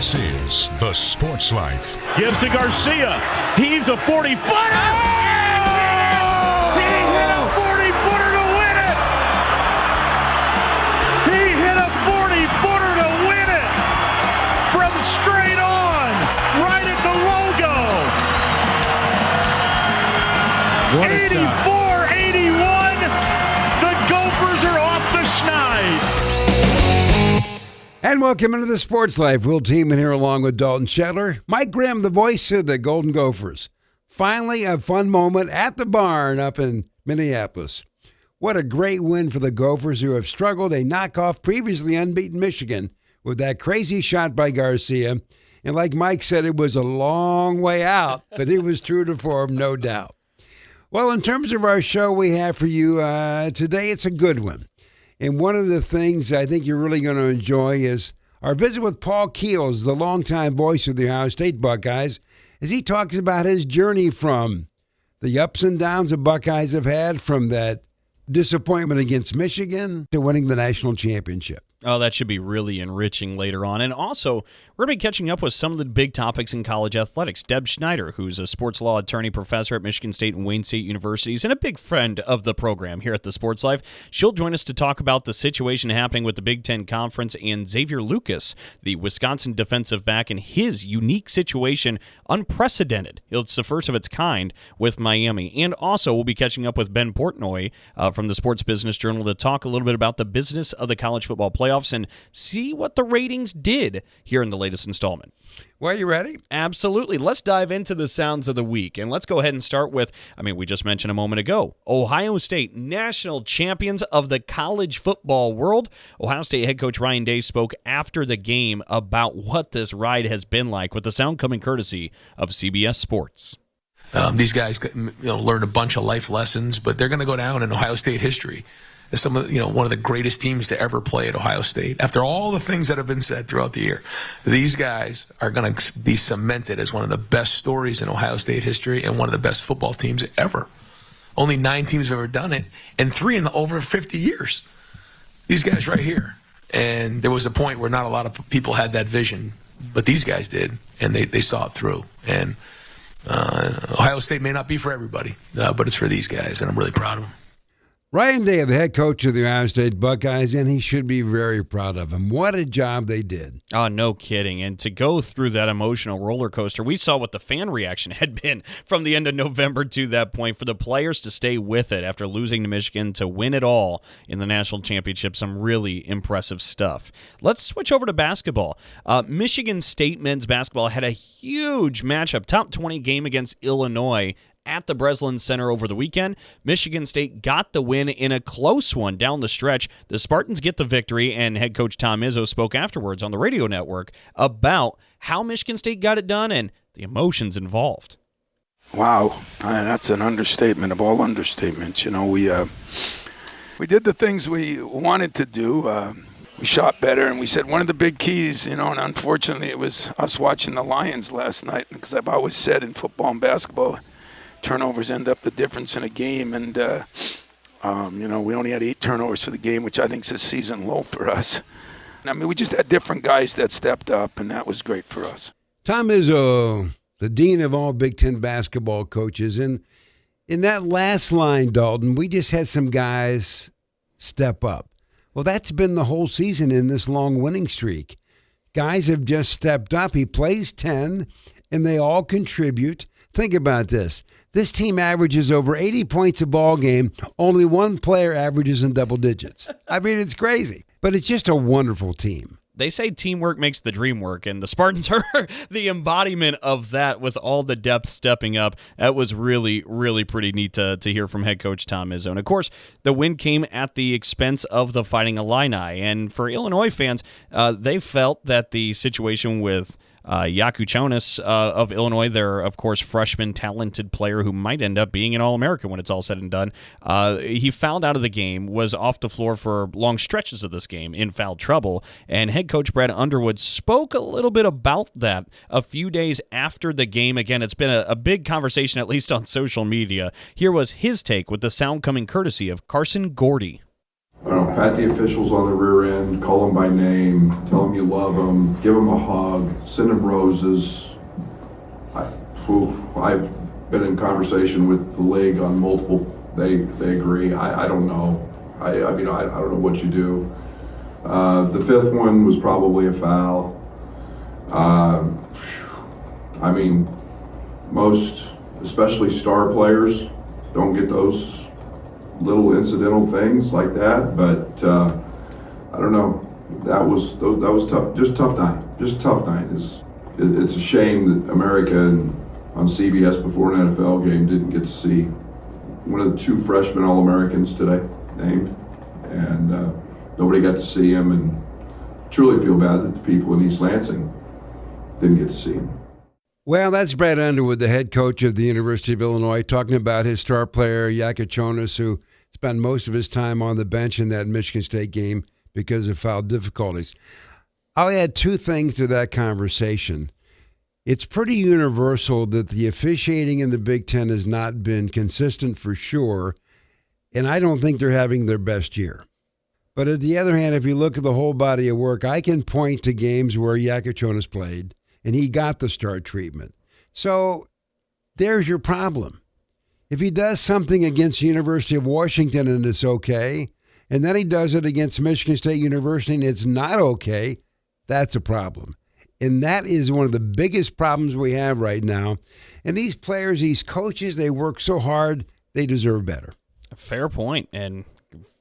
This is The Sports Life. Gives to Garcia. He's a 40-footer. He hit a 40-footer to win it. He hit a 40-footer to win it. From straight on, right at the logo. What a shot. 84-81. The Gophers are off the Schneid. And welcome into the Sports Life. Will Teeman here along with Dalton Shetler. Mike Grimm, the voice of the Golden Gophers. Finally, a fun moment at the barn up in Minneapolis. What a great win for the Gophers, who have struggled to knock off previously unbeaten Michigan with that crazy shot by Garcia. And like Mike said, it was a long way out, but it was true to form, no doubt. Well, in terms of our show we have for you today, it's a good one. And one of the things I think you're really going to enjoy is our visit with Paul Keels, the longtime voice of the Ohio State Buckeyes, as he talks about his journey from the ups and downs the Buckeyes have had, from that disappointment against Michigan to winning the national championship. Oh, that should be really enriching later on. And also, we're going to be catching up with some of the big topics in college athletics. Deb Schneider, who's a sports law attorney professor at Michigan State and Wayne State Universities and a big friend of the program here at the Sports Life. She'll join us to talk about the situation happening with the Big Ten Conference and Xavier Lucas, the Wisconsin defensive back, and his unique situation, unprecedented. It's the first of its kind with Miami. And also, we'll be catching up with Ben Portnoy from the Sports Business Journal to talk a little bit about the business of the college football playoffs and see what the ratings did here in the latest installment. Well, you ready? Absolutely. Let's dive into the sounds of the week. And let's go ahead and start with, we just mentioned a moment ago, Ohio State, national champions of the college football world. Ohio State head coach Ryan Day spoke after the game about what this ride has been like, with the sound coming courtesy of CBS Sports. These guys learned a bunch of life lessons, but they're going to go down in Ohio State history as one of the greatest teams to ever play at Ohio State. After all the things that have been said throughout the year, these guys are going to be cemented as one of the best stories in Ohio State history and one of the best football teams ever. Only 9 teams have ever done it, and 3 in over 50 years. These guys right here. And there was a point where not a lot of people had that vision, but these guys did, and they saw it through. And Ohio State may not be for everybody, but it's for these guys, and I'm really proud of them. Ryan Day, the head coach of the Ohio State Buckeyes, and he should be very proud of him. What a job they did. Oh, no kidding. And to go through that emotional roller coaster, we saw what the fan reaction had been from the end of November to that point. For the players to stay with it after losing to Michigan, to win it all in the national championship, some really impressive stuff. Let's switch over to basketball. Michigan State men's basketball had a huge matchup, top 20 game against Illinois at the Breslin Center over the weekend. Michigan State got the win in a close one down the stretch. The Spartans get the victory, and head coach Tom Izzo spoke afterwards on the radio network about how Michigan State got it done and the emotions involved. Wow, that's an understatement of all understatements. We did the things we wanted to do. We shot better, and we said one of the big keys, and unfortunately it was us watching the Lions last night, because I've always said in football and basketball, turnovers end up the difference in a game, and we only had 8 turnovers for the game, which I think is a season low for us. We just had different guys that stepped up, and that was great for us. Tom Izzo, the dean of all Big Ten basketball coaches, and in that last line, Dalton, we just had some guys step up. Well, that's been the whole season in this long winning streak. Guys have just stepped up. He plays 10, and they all contribute. Think about this. This team averages over 80 points a ball game. Only one player averages in double digits. It's crazy, but it's just a wonderful team. They say teamwork makes the dream work, and the Spartans are the embodiment of that with all the depth stepping up. That was really, really pretty neat to hear from head coach Tom Izzo. And, of course, the win came at the expense of the Fighting Illini. And for Illinois fans, they felt that the situation with Yaku Chonis of Illinois, their, of course, freshman talented player who might end up being an All-American when it's all said and done. He fouled out of the game, was off the floor for long stretches of this game in foul trouble, and head coach Brad Underwood spoke a little bit about that a few days after the game. Again, it's been a big conversation, at least on social media. Here was his take with the sound coming courtesy of Carson Gordy. I don't know, pat the officials on the rear end, call them by name, tell them you love them, give them a hug, send them roses. I've been in conversation with the league on multiple, they agree. I don't know. I mean, I don't know what you do. The fifth one was probably a foul. I mean, most, especially star players, don't get those little incidental things like that. But I don't know. That was tough. Just tough night. Just tough night. It's a shame that America on CBS before an NFL game didn't get to see one of the two freshman All-Americans today named, and nobody got to see him. And truly feel bad that the people in East Lansing didn't get to see him. Well, that's Brad Underwood, the head coach of the University of Illinois, talking about his star player, Yakichonis, who spent most of his time on the bench in that Michigan State game because of foul difficulties. I'll add two things to that conversation. It's pretty universal that the officiating in the Big Ten has not been consistent for sure, and I don't think they're having their best year. But on the other hand, if you look at the whole body of work, I can point to games where Yakichonis played, and he got the start treatment. So there's your problem. If he does something against the University of Washington and it's okay, and then he does it against Michigan State University and it's not okay, that's a problem. And that is one of the biggest problems we have right now. And these players, these coaches, they work so hard, they deserve better. Fair point, and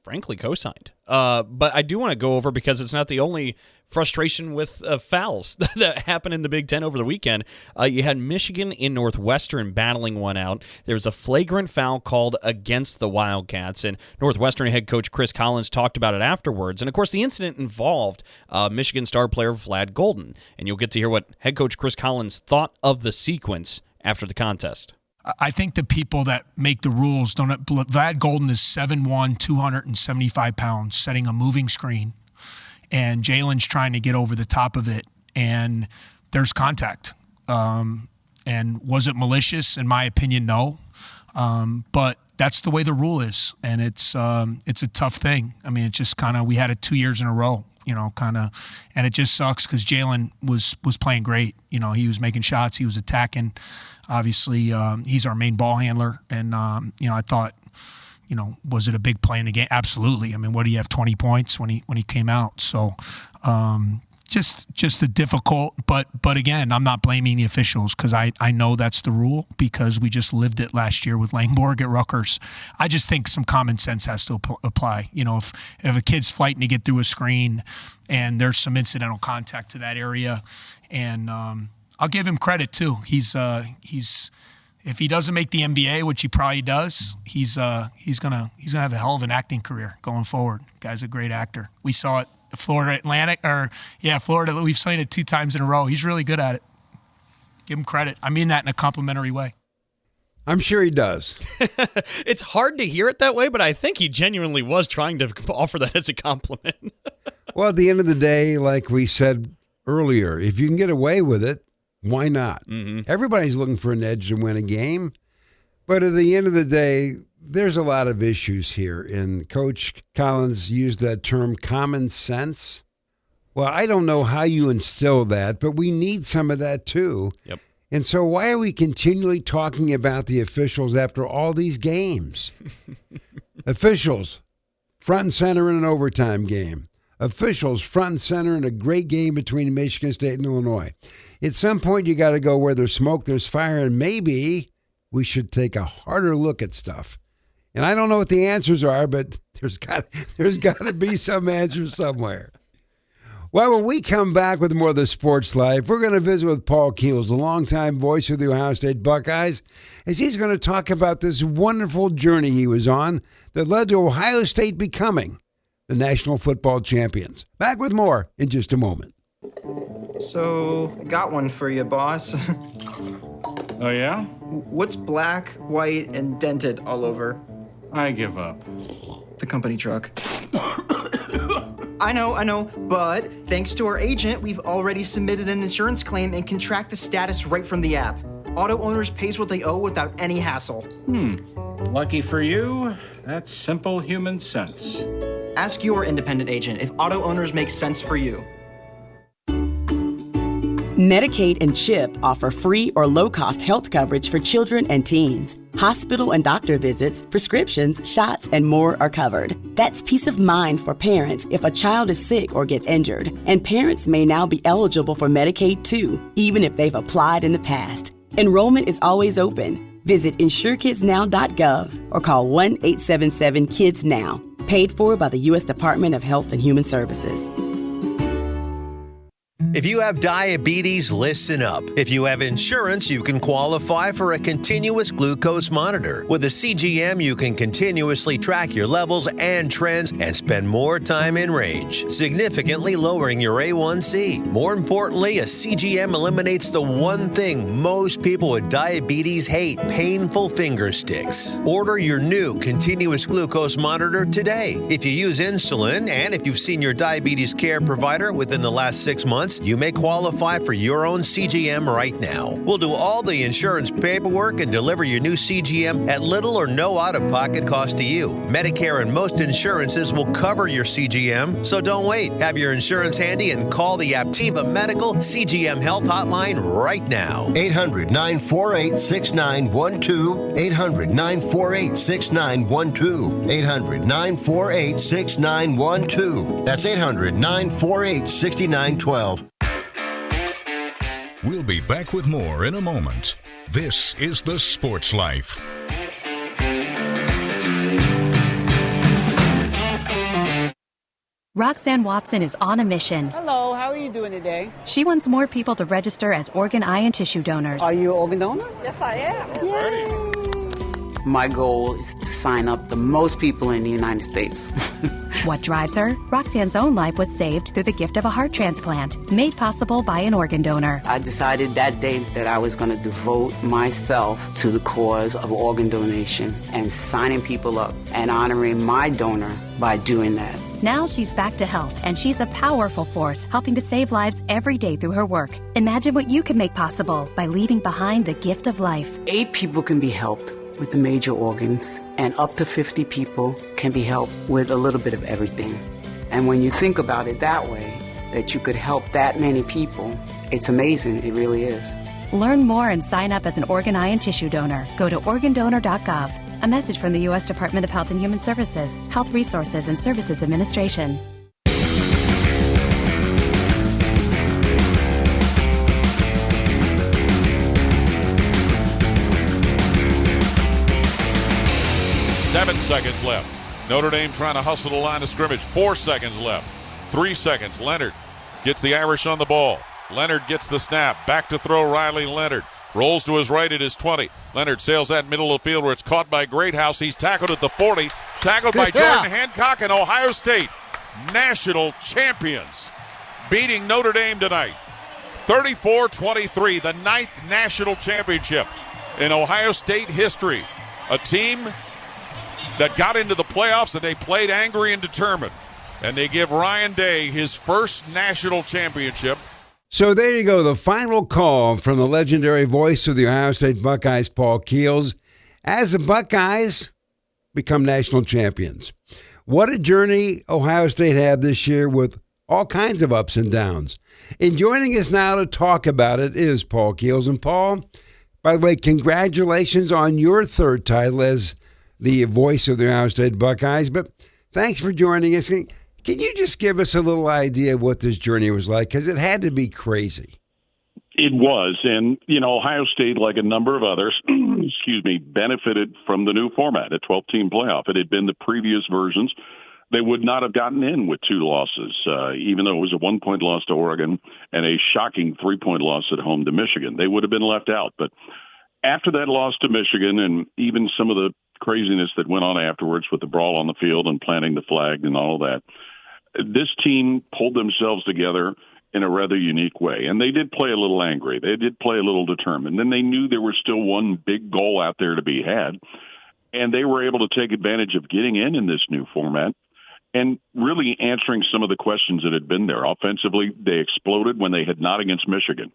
frankly co-signed. But I do want to go over, because it's not the only frustration with fouls that happened in the Big Ten over the weekend. You had Michigan and Northwestern battling one out. There was a flagrant foul called against the Wildcats, and Northwestern head coach Chris Collins talked about it afterwards. And, of course, the incident involved Michigan star player Vlad Golden, and you'll get to hear what head coach Chris Collins thought of the sequence after the contest. I think the people that make the rules don't. Vlad Golden is 7'1", 275 pounds, setting a moving screen, and Jalen's trying to get over the top of it, and there's contact. And was it malicious? In my opinion, no. But that's the way the rule is, and it's a tough thing. I mean, it's just kind of, we had it 2 years in a row, and it just sucks because Jalen was playing great. He was making shots, he was attacking. Obviously, he's our main ball handler, and I thought, was it a big play in the game? Absolutely. I mean, what do you have, 20 points when he came out? So, just a difficult. But again, I'm not blaming the officials because I know that's the rule because we just lived it last year with Langborg at Rutgers. I just think some common sense has to apply. If a kid's fighting to get through a screen and there's some incidental contact to that area, and I'll give him credit too. He's if he doesn't make the NBA, which he probably does, he's gonna have a hell of an acting career going forward. Guy's a great actor. We saw it at Florida. We've seen it 2 times in a row. He's really good at it. Give him credit. I mean that in a complimentary way. I'm sure he does. It's hard to hear it that way, but I think he genuinely was trying to offer that as a compliment. Well, at the end of the day, like we said earlier, if you can get away with it, why not? Mm-hmm. Everybody's looking for an edge to win a game. But at the end of the day, there's a lot of issues here. And Coach Collins used that term common sense. Well, I don't know how you instill that, but we need some of that too. Yep. And so why are we continually talking about the officials after all these games? Officials, front and center in an overtime game. Officials, front and center in a great game between Michigan State and Illinois. At some point, you got to go where there's smoke, there's fire, and maybe we should take a harder look at stuff. And I don't know what the answers are, but there's got to be some answers somewhere. Well, when we come back with more of the Sports Life, we're going to visit with Paul Keels, the longtime voice of the Ohio State Buckeyes, as he's going to talk about this wonderful journey he was on that led to Ohio State becoming the National Football Champions. Back with more in just a moment. So, got one for you, boss. Oh, yeah? What's black, white, and dented all over? I give up. The company truck. I know, but thanks to our agent, we've already submitted an insurance claim and can track the status right from the app. Auto owners pays what they owe without any hassle. Lucky for you, that's simple human sense. Ask your independent agent if auto owners make sense for you. Medicaid and CHIP offer free or low-cost health coverage for children and teens. Hospital and doctor visits, prescriptions, shots, and more are covered. That's peace of mind for parents if a child is sick or gets injured. And parents may now be eligible for Medicaid too, even if they've applied in the past. Enrollment is always open. Visit insurekidsnow.gov or call 1-877-KIDS-NOW. Paid for by the U.S. Department of Health and Human Services. If you have diabetes, listen up. If you have insurance, you can qualify for a continuous glucose monitor. With a CGM, you can continuously track your levels and trends and spend more time in range, significantly lowering your A1C. More importantly, a CGM eliminates the one thing most people with diabetes hate: painful finger sticks. Order your new continuous glucose monitor today. If you use insulin and if you've seen your diabetes care provider within the last 6 months, you may qualify for your own CGM right now. We'll do all the insurance paperwork and deliver your new CGM at little or no out-of-pocket cost to you. Medicare and most insurances will cover your CGM, so don't wait. Have your insurance handy and call the Aptiva Medical CGM Health Hotline right now. 800-948-6912. 800-948-6912. 800-948-6912. That's 800-948-6912. We'll be back with more in a moment. This is The Sports Life. Roxanne Watson is on a mission. Hello, how are you doing today? She wants more people to register as organ, eye, and tissue donors. Are you an organ donor? Yes, I am. Yay. My goal is to sign up the most people in the United States. What drives her? Roxanne's own life was saved through the gift of a heart transplant, made possible by an organ donor. I decided that day that I was going to devote myself to the cause of organ donation and signing people up and honoring my donor by doing that. Now she's back to health, and she's a powerful force helping to save lives every day through her work. Imagine what you can make possible by leaving behind the gift of life. 8 people can be helped with the major organs, and up to 50 people can be helped with a little bit of everything. And when you think about it that way, that you could help that many people, it's amazing. It really is. Learn more and sign up as an organ, eye, and tissue donor. Go to organdonor.gov. A message from the U.S. Department of Health and Human Services, Health Resources and Services Administration. Seven seconds left. Notre Dame trying to hustle the line of scrimmage. 4 seconds left. 3 seconds. Leonard gets the Irish on the ball. Leonard gets the snap. Back to throw Riley Leonard. Rolls to his right at his 20. Leonard sails that middle of the field where it's caught by Greathouse. He's tackled at the 40. Tackled by Jordan Hancock, and Ohio State, national champions, beating Notre Dame tonight. 34-23, the 9th national championship in Ohio State history. A team that got into the playoffs and they played angry and determined. And they give Ryan Day his first national championship. So there you go, the final call from the legendary voice of the Ohio State Buckeyes, Paul Keels, as the Buckeyes become national champions. What a journey Ohio State had this year with all kinds of ups and downs. And joining us now to talk about it is Paul Keels. And Paul, by the way, congratulations on your 3rd title as the voice of the Ohio State Buckeyes. But thanks for joining us. Can you just give us a little idea of what this journey was like? Because it had to be crazy. It was. And, you know, Ohio State, like a number of others, benefited from the new format, a 12-team playoff. It had been the previous versions. They would not have gotten in with 2 losses, even though it was a 1-point loss to Oregon and a shocking 3-point loss at home to Michigan. They would have been left out. But after that loss to Michigan and even some of the craziness that went on afterwards with the brawl on the field and planting the flag and all of that, this team pulled themselves together in a rather unique way. And they did play a little angry. They did play a little determined. And they knew there was still one big goal out there to be had. And they were able to take advantage of getting in this new format and really answering some of the questions that had been there. Offensively, they exploded when they had not against Michigan.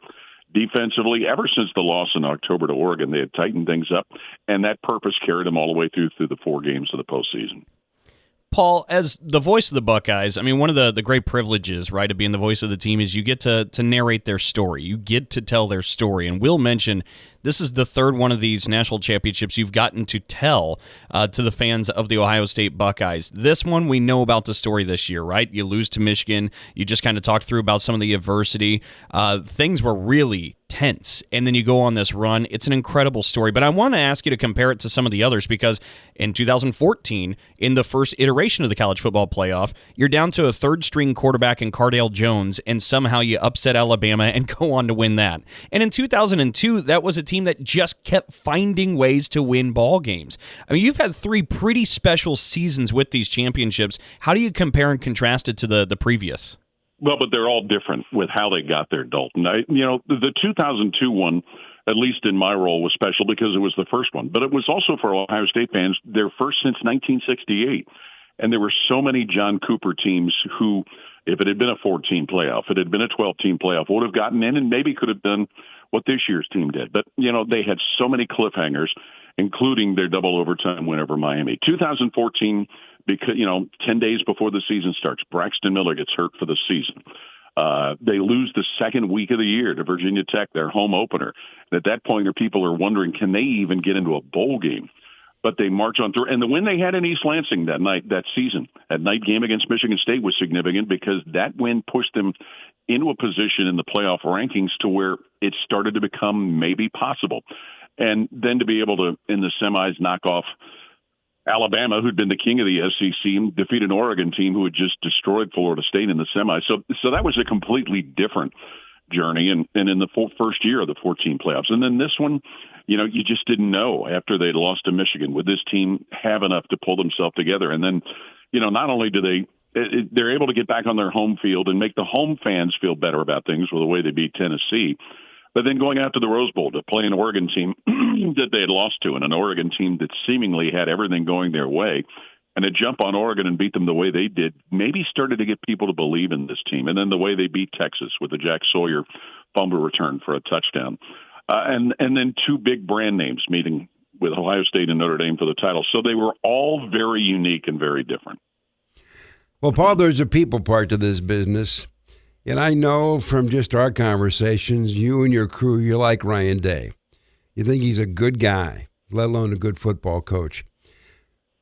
Defensively, ever since the loss in October to Oregon, they had tightened things up, and that purpose carried them all the way through the 4 games of the postseason. Paul, as the voice of the Buckeyes, I mean, one of the great privileges, right, of being the voice of the team is you get to narrate their story. You get to tell their story. And Will mentioned this is the third one of these national championships you've gotten to tell to the fans of the Ohio State Buckeyes. This one, we know about the story this year, right? You lose to Michigan. You just kind of talked through about some of the adversity. Things were really tense, and then you go on this run. It's an incredible story, but I want to ask you to compare it to some of the others because in 2014, in the first iteration of the college football playoff, you're down to a third-string quarterback in Cardale Jones, and somehow you upset Alabama and go on to win that. And in 2002, that was a team that just kept finding ways to win ball games. I mean, you've had three pretty special seasons with these championships. How do you compare and contrast it to the previous? Well, but they're all different with how they got there, Dalton. The 2002 one, at least in my role, was special because it was the first one. But it was also for Ohio State fans, their first since 1968. And there were so many John Cooper teams who, if it had been a 14 playoff, it had been a 12-team playoff, would have gotten in and maybe could have done what this year's team did. But, they had so many cliffhangers, including their double overtime win over Miami. 2014, because 10 days before the season starts, Braxton Miller gets hurt for the season. They lose the second week of the year to Virginia Tech, their home opener. And at that point, people are wondering, can they even get into a bowl game? But they march on through. And the win they had in East Lansing that night game against Michigan State was significant because that win pushed them into a position in the playoff rankings to where it started to become maybe possible. And then to be able to, in the semis, knock off Alabama, who'd been the king of the SEC, defeat an Oregon team who had just destroyed Florida State in the semis. So that was a completely different journey, and in the first year of the 14 playoffs. And then this one, you just didn't know after they'd lost to Michigan, would this team have enough to pull themselves together? And then, not only do they're able to get back on their home field and make the home fans feel better about things with the way they beat Tennessee, but then going out to the Rose Bowl to play an Oregon team that they had lost to, and an Oregon team that seemingly had everything going their way, and to jump on Oregon and beat them the way they did, maybe started to get people to believe in this team. And then the way they beat Texas with the Jack Sawyer fumble return for a touchdown. And then two big brand names meeting with Ohio State and Notre Dame for the title. So they were all very unique and very different. Well, Paul, there's a people part to this business. And I know from just our conversations, you and your crew, you like Ryan Day. You think he's a good guy, let alone a good football coach.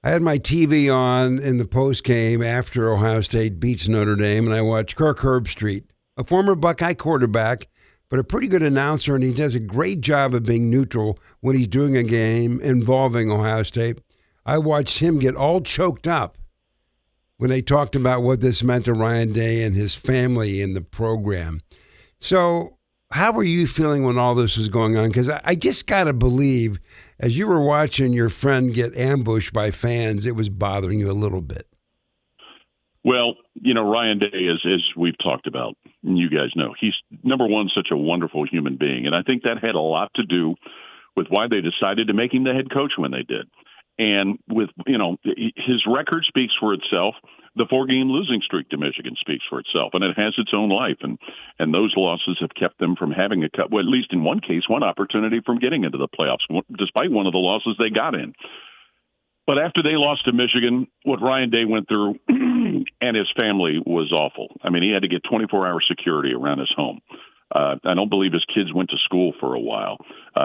I had my TV on in the post-game after Ohio State beats Notre Dame, and I watched Kirk Herbstreit, a former Buckeye quarterback, but a pretty good announcer, and he does a great job of being neutral when he's doing a game involving Ohio State. I watched him get all choked up when they talked about what this meant to Ryan Day and his family in the program. So how were you feeling when all this was going on? Because I just got to believe, as you were watching your friend get ambushed by fans, it was bothering you a little bit. Well, Ryan Day, as we've talked about, and you guys know, he's, number one, such a wonderful human being. And I think that had a lot to do with why they decided to make him the head coach when they did. And with, his record speaks for itself. The 4-game losing streak to Michigan speaks for itself, and it has its own life. And those losses have kept them from having at least in one case, one opportunity from getting into the playoffs, despite one of the losses they got in. But after they lost to Michigan, what Ryan Day went through and his family was awful. I mean, he had to get 24-hour security around his home. I don't believe his kids went to school for a while.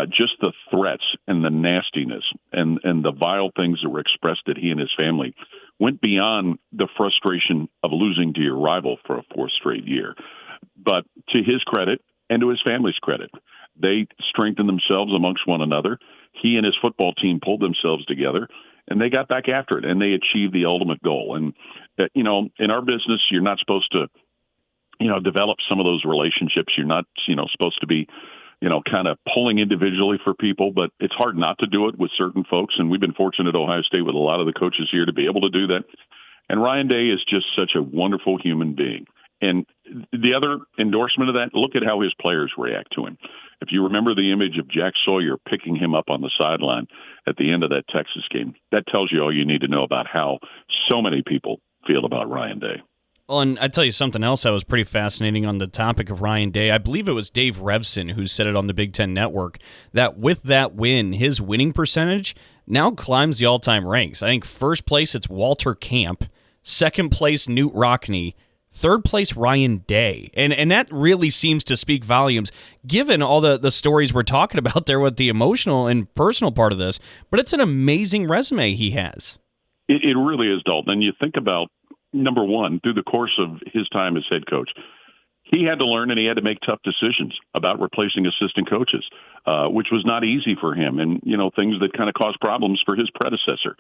Just the threats and the nastiness and the vile things that were expressed that he and his family went beyond the frustration of losing to your rival for a fourth straight year. But to his credit and to his family's credit, they strengthened themselves amongst one another. He and his football team pulled themselves together, and they got back after it, and they achieved the ultimate goal. And, in our business, you're not supposed to develop some of those relationships. You're not, supposed to be, kind of pulling individually for people, but it's hard not to do it with certain folks. And we've been fortunate at Ohio State with a lot of the coaches here to be able to do that. And Ryan Day is just such a wonderful human being. And the other endorsement of that, look at how his players react to him. If you remember the image of Jack Sawyer picking him up on the sideline at the end of that Texas game, that tells you all you need to know about how so many people feel about Ryan Day. Well, and I tell you something else that was pretty fascinating on the topic of Ryan Day. I believe it was Dave Revson who said it on the Big Ten Network, that with that win, his winning percentage now climbs the all-time ranks. I think first place, it's Walter Camp. Second place, Newt Rockne. Third place, Ryan Day. And that really seems to speak volumes, given all the stories we're talking about there with the emotional and personal part of this. But it's an amazing resume he has. It really is, Dalton. And you think about, number one, through the course of his time as head coach, he had to learn and he had to make tough decisions about replacing assistant coaches, which was not easy for him, and things that kind of caused problems for his predecessor.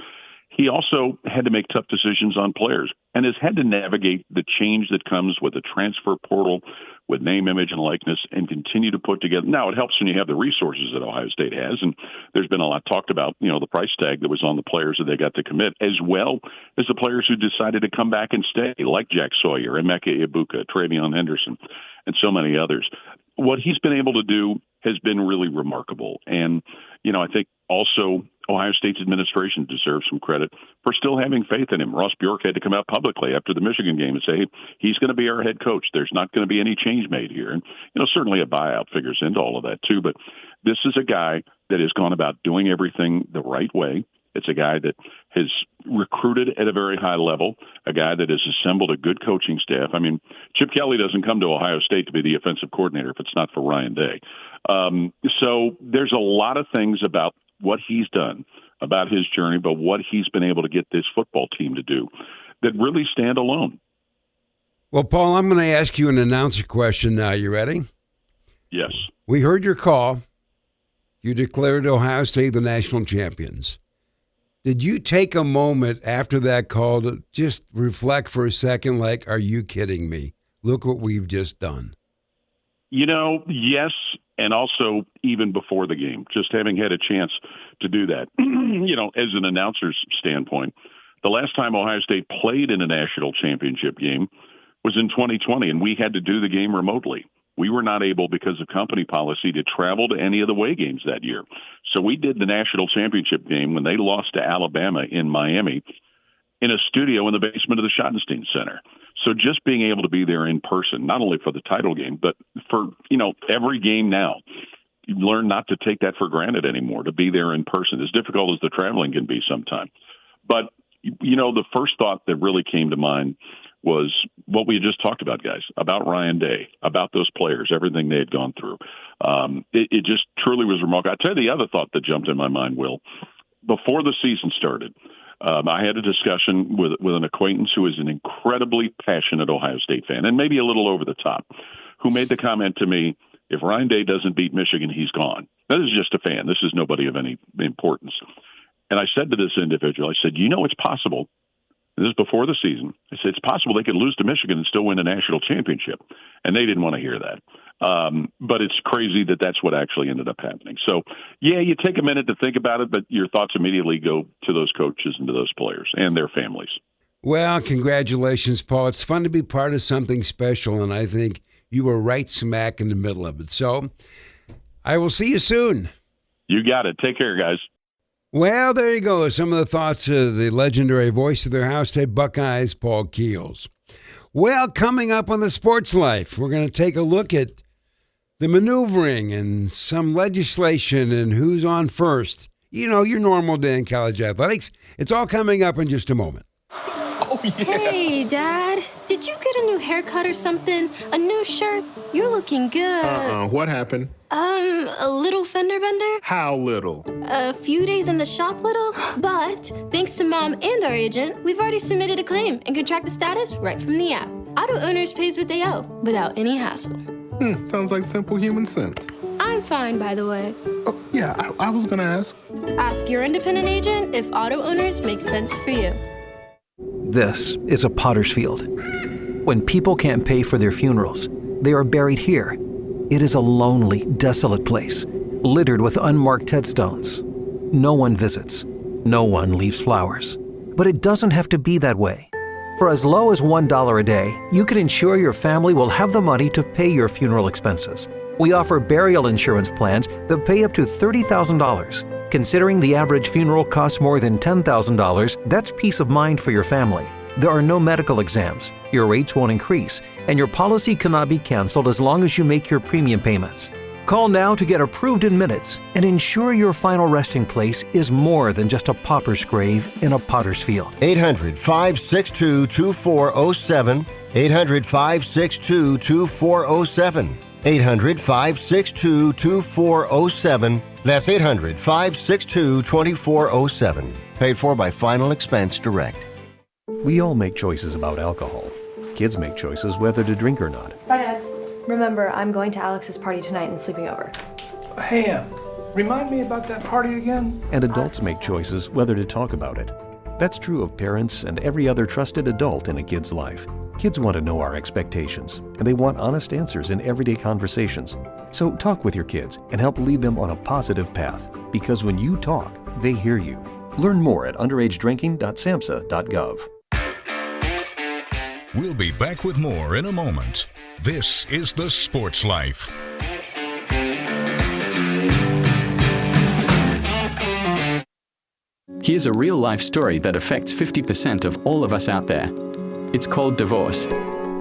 He also had to make tough decisions on players and has had to navigate the change that comes with the transfer portal, with name, image, and likeness, and continue to put together. Now, it helps when you have the resources that Ohio State has, and there's been a lot talked about, the price tag that was on the players that they got to commit, as well as the players who decided to come back and stay, like Jack Sawyer, Emeka Ibuka, Travion Henderson, and so many others. What he's been able to do has been really remarkable. And, I think also Ohio State's administration deserves some credit for still having faith in him. Ross Bjork had to come out publicly after the Michigan game and say, hey, he's going to be our head coach. There's not going to be any change made here. And, certainly a buyout figures into all of that too. But this is a guy that has gone about doing everything the right way. It's a guy that has recruited at a very high level, a guy that has assembled a good coaching staff. I mean, Chip Kelly doesn't come to Ohio State to be the offensive coordinator if it's not for Ryan Day. So there's a lot of things about what he's done, about his journey, but what he's been able to get this football team to do that really stand alone. Well, Paul, I'm going to ask you an announcer question now. You ready? Yes. We heard your call. You declared Ohio State the national champions. Did you take a moment after that call to just reflect for a second, like, are you kidding me? Look what we've just done. Yes, and also even before the game, just having had a chance to do that. As an announcer's standpoint, the last time Ohio State played in a national championship game was in 2020, and we had to do the game remotely. We were not able, because of company policy, to travel to any of the away games that year. So we did the national championship game when they lost to Alabama in Miami in a studio in the basement of the Schottenstein Center. So just being able to be there in person, not only for the title game, but for, every game now, you learn not to take that for granted anymore, to be there in person, as difficult as the traveling can be sometimes. But, the first thought that really came to mind was what we had just talked about, guys, about Ryan Day, about those players, everything they had gone through. It just truly was remarkable. I'll tell you the other thought that jumped in my mind, Will. Before the season started, I had a discussion with an acquaintance who is an incredibly passionate Ohio State fan, and maybe a little over the top, who made the comment to me, if Ryan Day doesn't beat Michigan, he's gone. That is just a fan. This is nobody of any importance. And I said to this individual, I said, it's possible. This is before the season. I said, it's possible they could lose to Michigan and still win a national championship. And they didn't want to hear that. But it's crazy that that's what actually ended up happening. So, yeah, you take a minute to think about it, but your thoughts immediately go to those coaches and to those players and their families. Well, congratulations, Paul. It's fun to be part of something special, and I think you were right smack in the middle of it. So I will see you soon. You got it. Take care, guys. Well, there you go. Some of the thoughts of the legendary voice of their Ohio State Buckeyes, Paul Keels. Well, coming up on the Sports Life, we're going to take a look at the maneuvering and some legislation and who's on first. Your normal day in college athletics. It's all coming up in just a moment. Oh, yeah. Hey, Dad. Did you get a new haircut or something? A new shirt? You're looking good. What happened? A little fender bender. How little? A few days in the shop little. But thanks to Mom and our agent, we've already submitted a claim and can track the status right from the app. Auto Owners pays what they owe without any hassle. Sounds like simple human sense. I'm fine, by the way. Oh, yeah, I was gonna ask. Ask your independent agent if Auto Owners makes sense for you. This is a potter's field. When people can't pay for their funerals, they are buried here. It is a lonely, desolate place, littered with unmarked headstones. No one visits. No one leaves flowers. But it doesn't have to be that way. For as low as $1 a day, you can ensure your family will have the money to pay your funeral expenses. We offer burial insurance plans that pay up to $30,000. Considering the average funeral costs more than $10,000, that's peace of mind for your family. There are no medical exams, your rates won't increase, and your policy cannot be canceled as long as you make your premium payments. Call now to get approved in minutes and ensure your final resting place is more than just a pauper's grave in a potter's field. 800-562-2407. 800-562-2407. 800-562-2407. That's 800-562-2407. Paid for by Final Expense Direct. We all make choices about alcohol. Kids make choices whether to drink or not. Bye, Dad. Remember, I'm going to Alex's party tonight and sleeping over. Hey, Em, remind me about that party again? And adults make choices whether to talk about it. That's true of parents and every other trusted adult in a kid's life. Kids want to know our expectations, and they want honest answers in everyday conversations. So talk with your kids and help lead them on a positive path, because when you talk, they hear you. Learn more at underagedrinking.samhsa.gov. We'll be back with more in a moment. This is The Sports Life. Here's a real-life story that affects 50% of all of us out there. It's called divorce.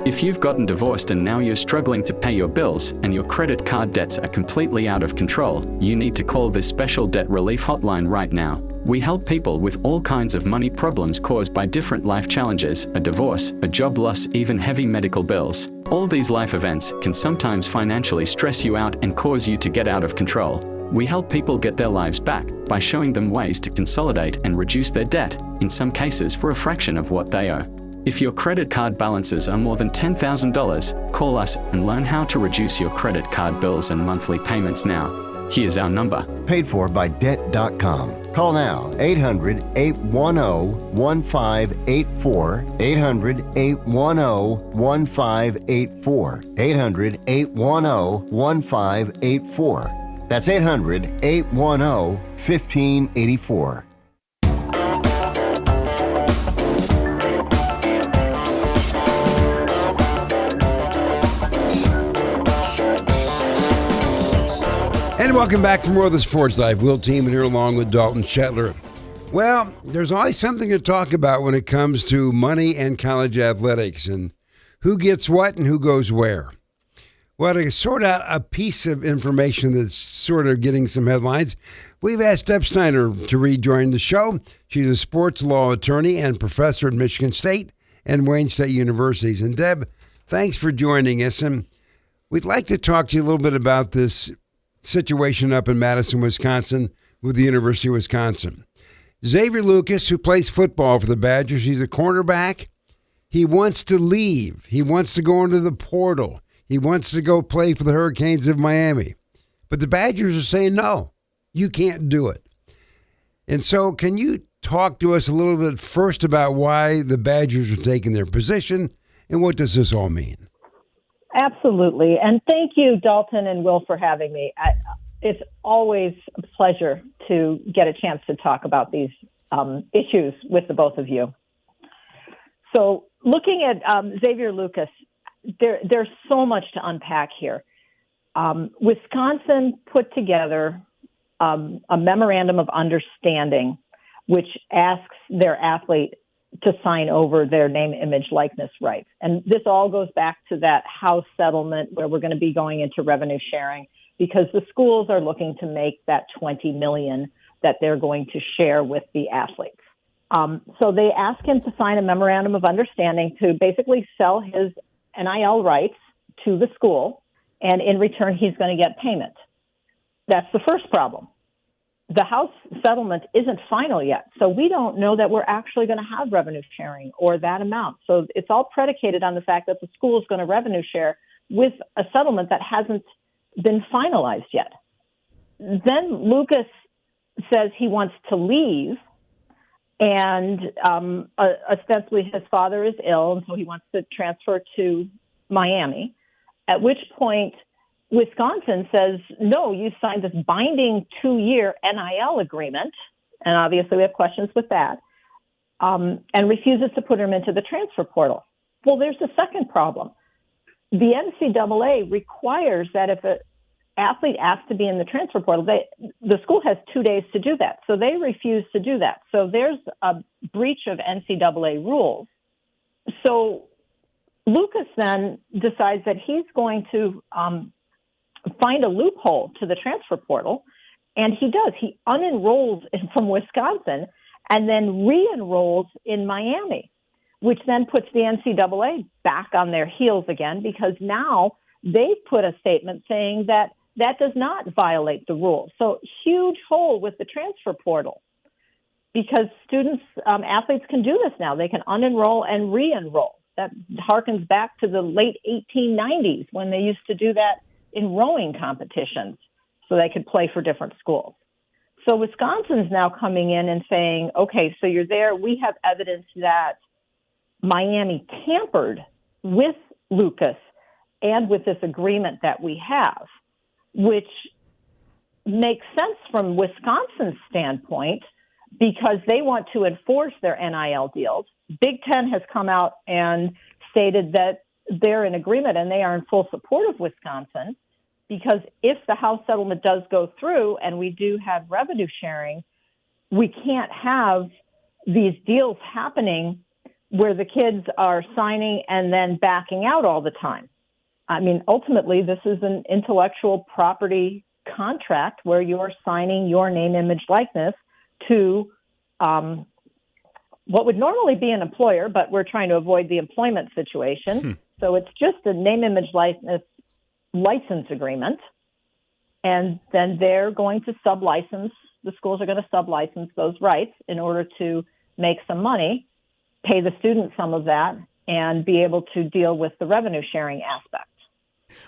If you've gotten divorced and now you're struggling to pay your bills and your credit card debts are completely out of control, you need to call this special debt relief hotline right now. We help people with all kinds of money problems caused by different life challenges, a divorce, a job loss, even heavy medical bills. All these life events can sometimes financially stress you out and cause you to get out of control. We help people get their lives back by showing them ways to consolidate and reduce their debt, in some cases for a fraction of what they owe. If your credit card balances are more than $10,000, call us and learn how to reduce your credit card bills and monthly payments now. Here's our number. Paid for by Debt.com. Call now, 800-810-1584, 800-810-1584, 800-810-1584. That's 800-810-1584. And welcome back for more of the Sports Life. Will Team here along with Dalton Shetler. Well, there's always something to talk about when it comes to money and college athletics and who gets what and who goes where. Well, to sort out a piece of information that's sort of getting some headlines, we've asked Deb Schneider to rejoin the show. She's a sports law attorney and professor at Michigan State and Wayne State Universities. And Deb, thanks for joining us. And we'd like to talk to you a little bit about this situation up in Madison, Wisconsin with the University of Wisconsin. Xavier Lucas, who plays football for the Badgers, he's a cornerback. He wants to leave. He wants to go into the portal. He wants to go play for the Hurricanes of Miami. But the Badgers are saying, no, you can't do it. And so can you talk to us a little bit first about why the Badgers are taking their position and what does this all mean? Absolutely. And thank you, Dalton and Will, for having me. It's always a pleasure to get a chance to talk about these issues with the both of you. So looking at Xavier Lucas, there's so much to unpack here. Wisconsin put together a memorandum of understanding which asks their athlete to sign over their name, image, likeness rights. And this all goes back to that house settlement where we're going to be going into revenue sharing because the schools are looking to make that $20 million that they're going to share with the athletes. So they ask him to sign a memorandum of understanding to basically sell his NIL rights to the school, and in return, he's going to get payment. That's the first problem. The house settlement isn't final yet, so we don't know that we're actually going to have revenue sharing or that amount. So it's all predicated on the fact that the school is going to revenue share with a settlement that hasn't been finalized yet. Then Lucas says he wants to leave, and ostensibly his father is ill, and so he wants to transfer to Miami, at which point Wisconsin says, no, you signed this binding 2-year NIL agreement, and obviously we have questions with that, and refuses to put him into the transfer portal. Well, there's a second problem. The NCAA requires that if an athlete asks to be in the transfer portal, the school has 2 days to do that. So they refuse to do that. So there's a breach of NCAA rules. So Lucas then decides that he's going to find a loophole to the transfer portal, and he does. He unenrolls from Wisconsin and then re-enrolls in Miami, which then puts the NCAA back on their heels again, because now they've put a statement saying that that does not violate the rules. So huge hole with the transfer portal, because students, athletes can do this now. They can unenroll and re-enroll. That harkens back to the late 1890s when they used to do that in rowing competitions so they could play for different schools. So Wisconsin's now coming in and saying, okay, so you're there. We have evidence that Miami tampered with Lucas and with this agreement that we have, which makes sense from Wisconsin's standpoint because they want to enforce their NIL deals. Big Ten has come out and stated that they're in agreement and they are in full support of Wisconsin, because if the House settlement does go through and we do have revenue sharing, we can't have these deals happening where the kids are signing and then backing out all the time. I mean, ultimately, this is an intellectual property contract where you're signing your name, image, likeness to what would normally be an employer, but we're trying to avoid the employment situation. So it's just a name, image, likeness license agreement. And then they're going to sublicense, the schools are going to sublicense those rights in order to make some money, pay the student some of that, and be able to deal with the revenue sharing aspect.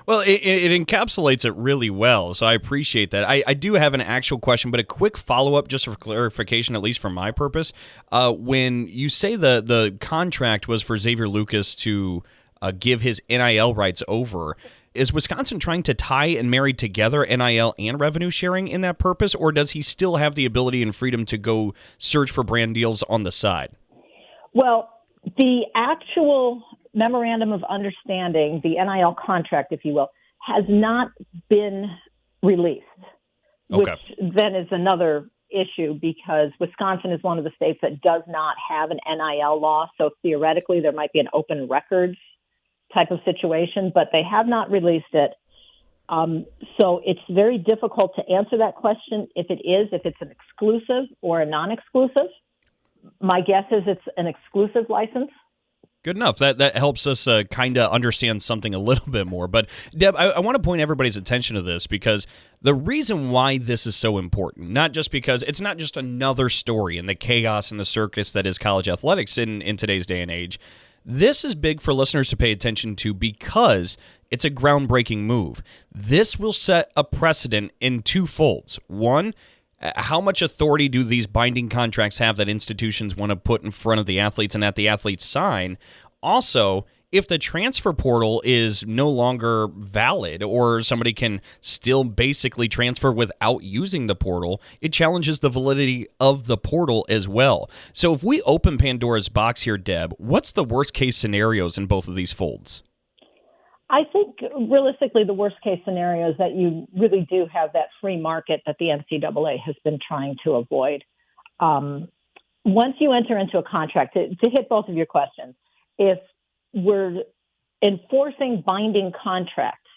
Well, it encapsulates it really well, so I appreciate that. I do have an actual question, but a quick follow-up just for clarification, at least for my purpose. When you say the contract was for Xavier Lucas to give his NIL rights over, is Wisconsin trying to tie and marry together NIL and revenue sharing in that purpose, or does he still have the ability and freedom to go search for brand deals on the side? Well, the actual memorandum of understanding, the NIL contract, if you will, has not been released, which then is another issue because Wisconsin is one of the states that does not have an NIL law. So theoretically, there might be an open records type of situation, but they have not released it. So it's very difficult to answer that question if it's an exclusive or a non-exclusive. My guess is it's an exclusive license. Good enough. That helps us kind of understand something a little bit more. But, Deb, I want to point everybody's attention to this because the reason why this is so important, not just because it's not just another story in the chaos and the circus that is college athletics in today's day and age. This is big for listeners to pay attention to because it's a groundbreaking move. This will set a precedent in two folds. One, how much authority do these binding contracts have that institutions want to put in front of the athletes and that the athletes sign? Also, if the transfer portal is no longer valid or somebody can still basically transfer without using the portal, it challenges the validity of the portal as well. So if we open Pandora's box here, Deb, what's the worst case scenarios in both of these folds? I think realistically, the worst case scenario is that you really do have that free market that the NCAA has been trying to avoid. Once you enter into a contract, to hit both of your questions, if we're enforcing binding contracts,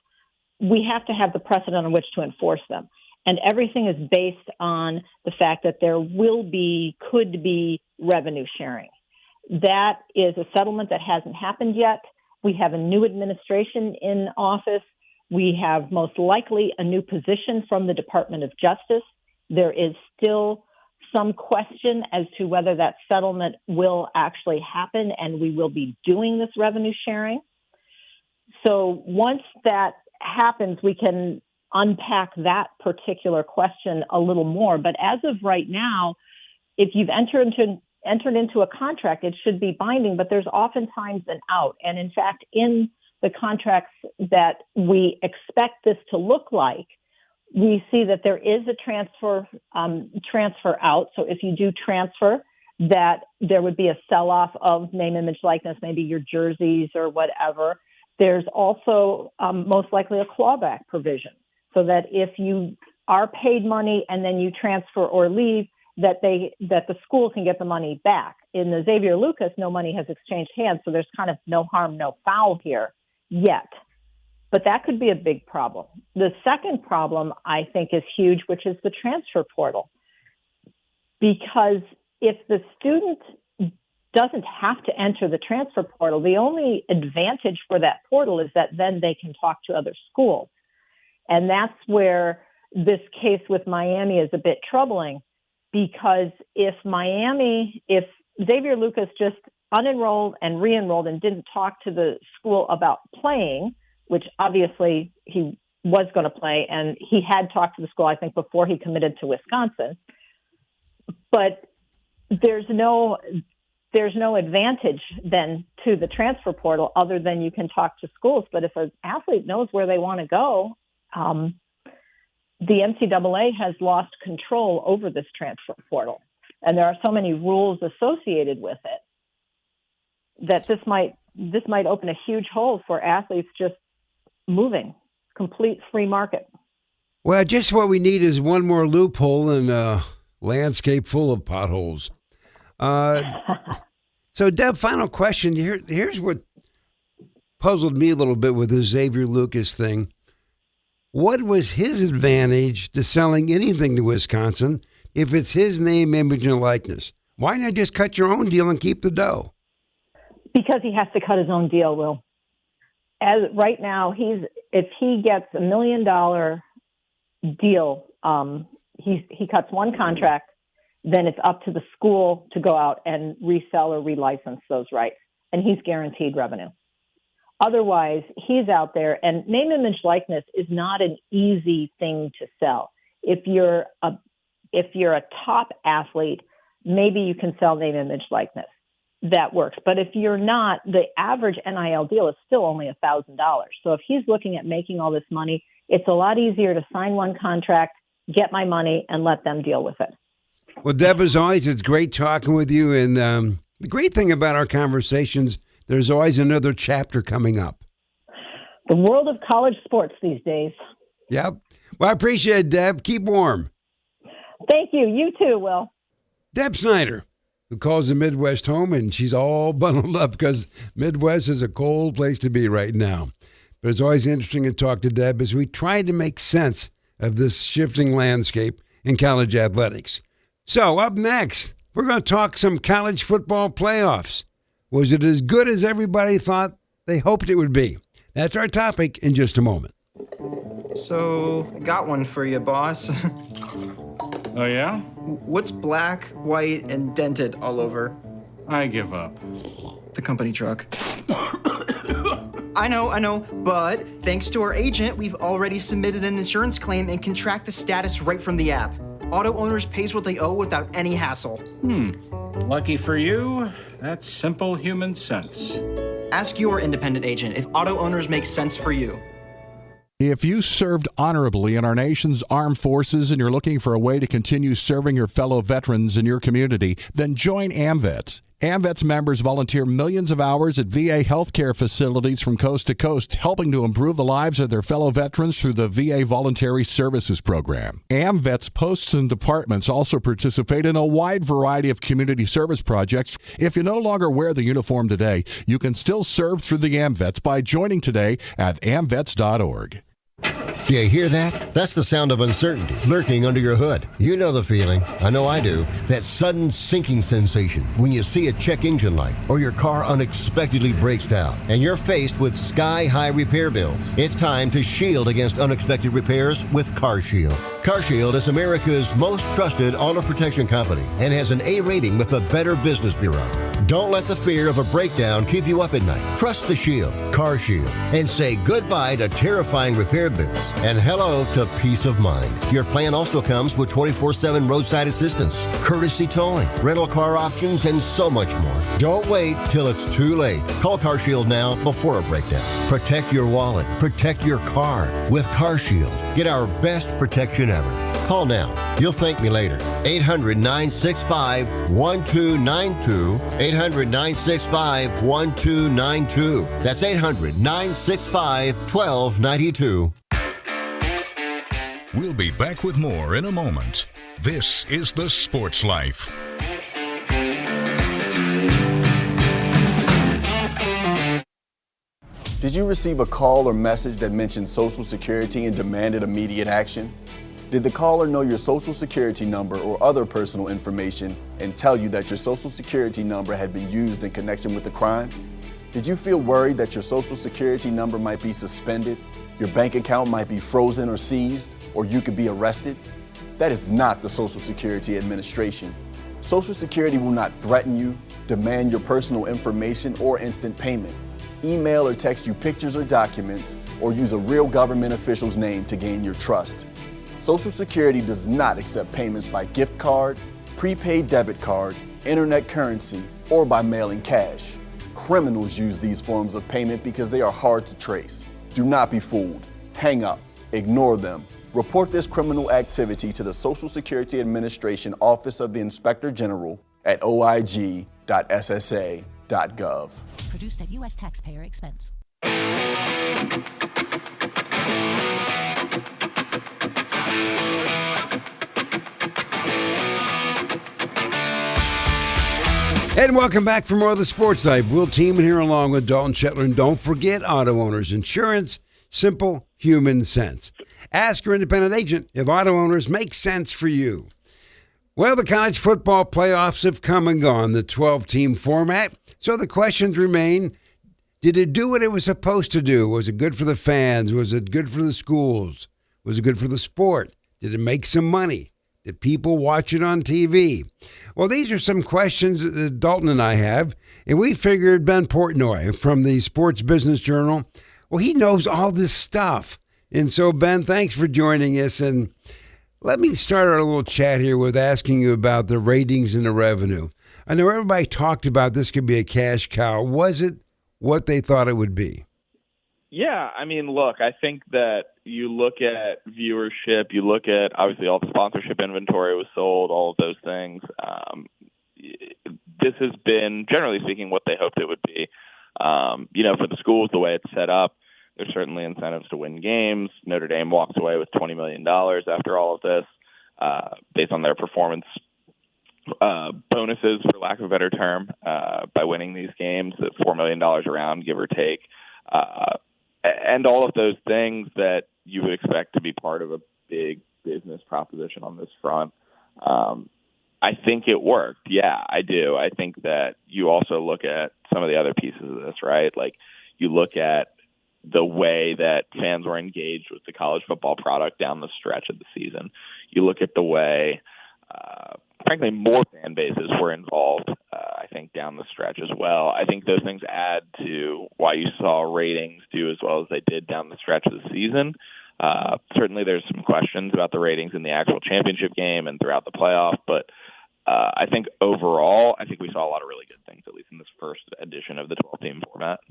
we have to have the precedent on which to enforce them. And everything is based on the fact that there could be revenue sharing. That is a settlement that hasn't happened yet. We have a new administration in office. We have most likely a new position from the Department of Justice. There is still some question as to whether that settlement will actually happen and we will be doing this revenue sharing. So once that happens, we can unpack that particular question a little more. But as of right now, if you've entered into a contract, it should be binding, but there's oftentimes an out. And in fact, in the contracts that we expect this to look like, we see that there is a transfer out. So if you do transfer, that there would be a sell-off of name, image, likeness, maybe your jerseys or whatever. There's also most likely a clawback provision, so that if you are paid money and then you transfer or leave, that the school can get the money back. In the Xavier Lucas, no money has exchanged hands, so there's kind of no harm, no foul here yet. But that could be a big problem. The second problem, I think, is huge, which is the transfer portal. Because if the student doesn't have to enter the transfer portal, the only advantage for that portal is that then they can talk to other schools. And that's where this case with Miami is a bit troubling, because if Xavier Lucas just unenrolled and re-enrolled and didn't talk to the school about playing, which obviously he was going to play, and he had talked to the school, I think, before he committed to Wisconsin. But there's no advantage then to the transfer portal other than you can talk to schools. But if an athlete knows where they want to go, the NCAA has lost control over this transfer portal. And there are so many rules associated with it that this might open a huge hole for athletes just moving, complete free market. Well, just what we need is one more loophole in a landscape full of potholes. So, Deb, final question. Here's what puzzled me a little bit with this Xavier Lucas thing. What was his advantage to selling anything to Wisconsin if it's his name, image, and likeness? Why not just cut your own deal and keep the dough? Because he has to cut his own deal, Will. As right now, if he gets $1 million deal, he cuts one contract, then it's up to the school to go out and resell or relicense those rights, and he's guaranteed revenue. Otherwise, he's out there, and name, image, likeness is not an easy thing to sell. If you're a top athlete, maybe you can sell name, image, likeness. That works. But if you're not, the average NIL deal is still only $1,000. So if he's looking at making all this money, it's a lot easier to sign one contract, get my money, and let them deal with it. Well, Deb, as always, it's great talking with you. And the great thing about our conversations, there's always another chapter coming up. The world of college sports these days. Yep. Well, I appreciate it, Deb. Keep warm. Thank you. You too, Will. Deb Schneider, who calls the Midwest home, and she's all bundled up because Midwest is a cold place to be right now. But it's always interesting to talk to Deb as we try to make sense of this shifting landscape in college athletics. So up next, we're going to talk some college football playoffs. Was it as good as everybody thought they hoped it would be? That's our topic in just a moment. So, got one for you, boss. Oh, yeah? What's black, white, and dented all over? I give up. The company truck. I know, but thanks to our agent, we've already submitted an insurance claim and can track the status right from the app. Auto owners pays what they owe without any hassle. Lucky for you, that's simple human sense. Ask your independent agent if auto owners make sense for you. If you served honorably in our nation's armed forces and you're looking for a way to continue serving your fellow veterans in your community, then join AMVETS. AMVETS members volunteer millions of hours at VA healthcare facilities from coast to coast, helping to improve the lives of their fellow veterans through the VA Voluntary Services Program. AMVETS posts and departments also participate in a wide variety of community service projects. If you no longer wear the uniform today, you can still serve through the AMVETS by joining today at amvets.org. Do you hear that? That's the sound of uncertainty lurking under your hood. You know the feeling. I know I do. That sudden sinking sensation when you see a check engine light or your car unexpectedly breaks down and you're faced with sky-high repair bills. It's time to shield against unexpected repairs with CarShield. CarShield is America's most trusted auto protection company and has an A rating with the Better Business Bureau. Don't let the fear of a breakdown keep you up at night. Trust the Shield, CarShield, and say goodbye to terrifying repair bills and hello to peace of mind. Your plan also comes with 24/7 roadside assistance, courtesy towing, rental car options, and so much more. Don't wait till it's too late. Call CarShield now before a breakdown. Protect your wallet. Protect your car with CarShield. Get our best protection ever. Call now. You'll thank me later. 800-965-1292. 800-965-1292. That's 800-965-1292. We'll be back with more in a moment. This is The Sports Life. Did you receive a call or message that mentioned Social Security and demanded immediate action? Did the caller know your Social Security number or other personal information and tell you that your Social Security number had been used in connection with the crime? Did you feel worried that your Social Security number might be suspended, your bank account might be frozen or seized, or you could be arrested? That is not the Social Security Administration. Social Security will not threaten you, demand your personal information, or instant payment, email or text you pictures or documents, or use a real government official's name to gain your trust. Social Security does not accept payments by gift card, prepaid debit card, internet currency, or by mailing cash. Criminals use these forms of payment because they are hard to trace. Do not be fooled. Hang up. Ignore them. Report this criminal activity to the Social Security Administration Office of the Inspector General at oig.ssa.gov. Produced at U.S. taxpayer expense. And welcome back for more of the Sports Life. We'll team in here along with Dalton Shetler. And don't forget Auto Owners Insurance. Simple human sense. Ask your independent agent if auto owners make sense for you. Well, the college football playoffs have come and gone, the 12-team format. So the questions remain, did it do what it was supposed to do? Was it good for the fans? Was it good for the schools? Was it good for the sport? Did it make some money? Did people watch it on TV? Well, these are some questions that Dalton and I have, and we figured Ben Portnoy from the Sports Business Journal, well, he knows all this stuff. And so, Ben, thanks for joining us. And let me start our little chat here with asking you about the ratings and the revenue. I know everybody talked about this could be a cash cow. Was it what they thought it would be? Yeah, I mean, look, I think that you look at viewership, you look at, obviously, all the sponsorship inventory was sold, all of those things. This has been, generally speaking, what they hoped it would be. For the schools, the way it's set up, there's certainly incentives to win games. Notre Dame walks away with $20 million after all of this, based on their performance bonuses, for lack of a better term, by winning these games, at $4 million around, give or take. And all of those things that you would expect to be part of a big business proposition on this front. I think it worked. Yeah, I do. I think that you also look at some of the other pieces of this, right? Like, you look at the way that fans were engaged with the college football product down the stretch of the season. You look at the way, frankly, more fan bases were involved, I think, down the stretch as well. I think those things add to why you saw ratings do as well as they did down the stretch of the season. Certainly there's some questions about the ratings in the actual championship game and throughout the playoff, but I think overall, I think we saw a lot of really good things, at least in this first edition of the 12-team format.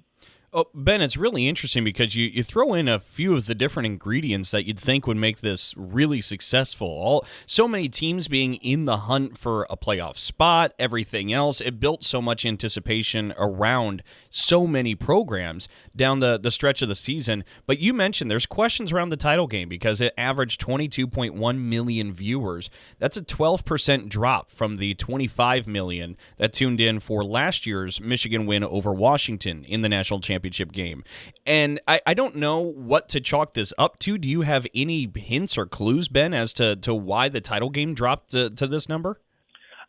Oh, Ben, it's really interesting because you throw in a few of the different ingredients that you'd think would make this really successful. So many teams being in the hunt for a playoff spot, everything else. It built so much anticipation around so many programs down the stretch of the season. But you mentioned there's questions around the title game because it averaged 22.1 million viewers. That's a 12% drop from the 25 million that tuned in for last year's Michigan win over Washington in the national championship game. And I don't know what to chalk this up to. Do you have any hints or clues, Ben, as to why the title game dropped to this number?